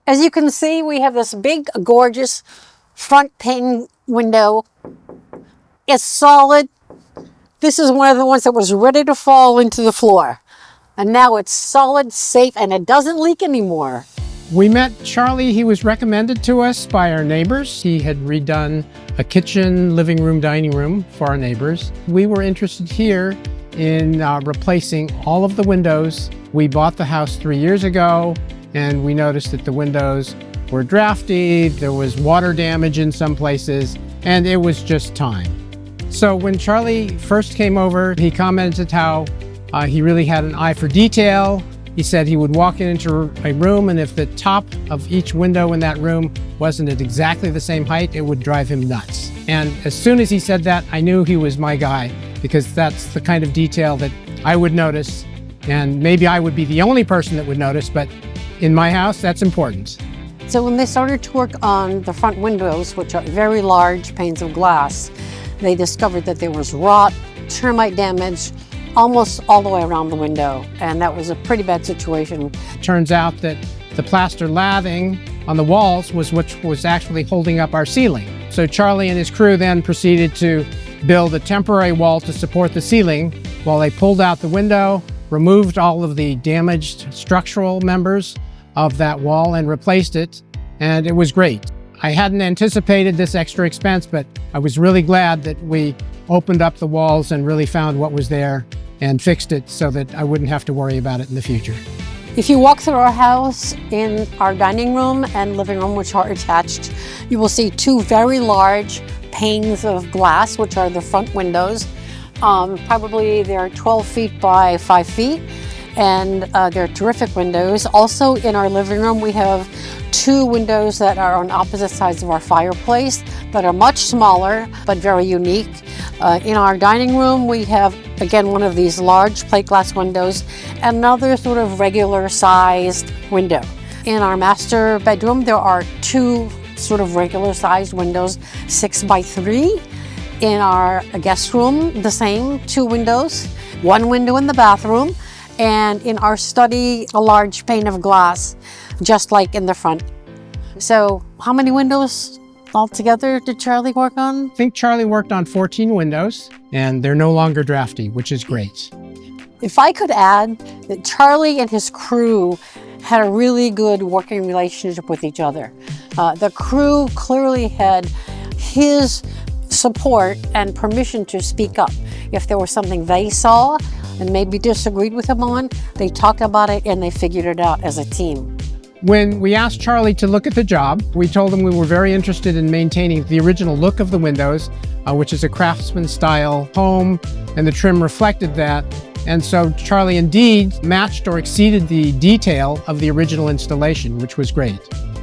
As you can see, we have this big, gorgeous front pane window. It's solid. This is one of the ones that was ready to fall into the floor. And now it's solid, safe, and it doesn't leak anymore. We met Charlie. He was recommended to us by our neighbors. He had redone a kitchen, living room, dining room for our neighbors. We were interested here in replacing all of the windows. We bought the house 3 years ago, and we noticed that the windows were drafty, there was water damage in some places, and it was just time. So when Charlie first came over, he commented how he really had an eye for detail. He said he would walk into a room, and if the top of each window in that room wasn't at exactly the same height, it would drive him nuts. And as soon as he said that, I knew he was my guy, because that's the kind of detail that I would notice, and maybe I would be the only person that would notice, but in my house, that's important. So when they started to work on the front windows, which are very large panes of glass, they discovered that there was rot, termite damage, almost all the way around the window, and that was a pretty bad situation. Turns out that the plaster lathing on the walls was what was actually holding up our ceiling. So Charlie and his crew then proceeded to build a temporary wall to support the ceiling while they pulled out the window, removed all of the damaged structural members of that wall and replaced it, and it was great. I hadn't anticipated this extra expense, but I was really glad that we opened up the walls and really found what was there and fixed it so that I wouldn't have to worry about it in the future. If you walk through our house, in our dining room and living room, which are attached, you will see two very large panes of glass, which are the front windows. Probably they're 12 feet by 5 feet, and they're terrific windows. Also in our living room, we have two windows that are on opposite sides of our fireplace that are much smaller but very unique. In our dining room, we have, again, one of these large plate glass windows, and another sort of regular sized window. In our master bedroom, there are two sort of regular sized windows, 6 by 3. In our guest room, the same, two windows, one window in the bathroom, and in our study, a large pane of glass, just like in the front. So how many windows altogether did Charlie work on? I think Charlie worked on 14 windows, and they're no longer drafty, which is great. If I could add that Charlie and his crew had a really good working relationship with each other. The crew clearly had his support and permission to speak up. If there was something they saw and maybe disagreed with him on, they talked about it and they figured it out as a team. When we asked Charlie to look at the job, we told him we were very interested in maintaining the original look of the windows, which is a craftsman style home, and the trim reflected that. And so Charlie indeed matched or exceeded the detail of the original installation, which was great.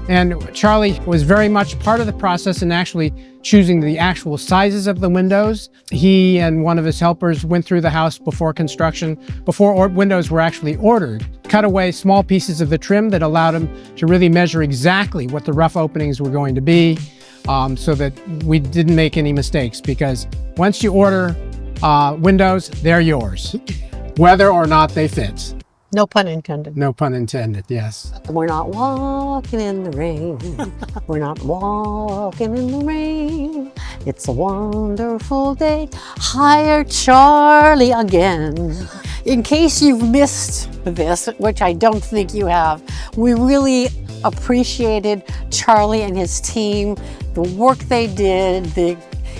And Charlie was very much part of the process in actually choosing the actual sizes of the windows. He and one of his helpers went through the house before construction, before windows were actually ordered, cut away small pieces of the trim that allowed him to really measure exactly what the rough openings were going to be, so that we didn't make any mistakes, because once you order windows, they're yours, whether or not they fit. No pun intended. No pun intended, yes. We're not walking in the rain. We're not walking in the rain. It's a wonderful day. Hire Charlie again. In case you've missed this, which I don't think you have, we really appreciated Charlie and his team, the work they did, the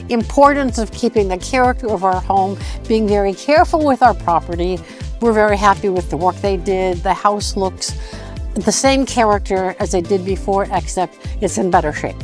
importance of keeping the character of our home, being very careful with our property. We're very happy with the work they did. The house looks the same character as it did before, except it's in better shape.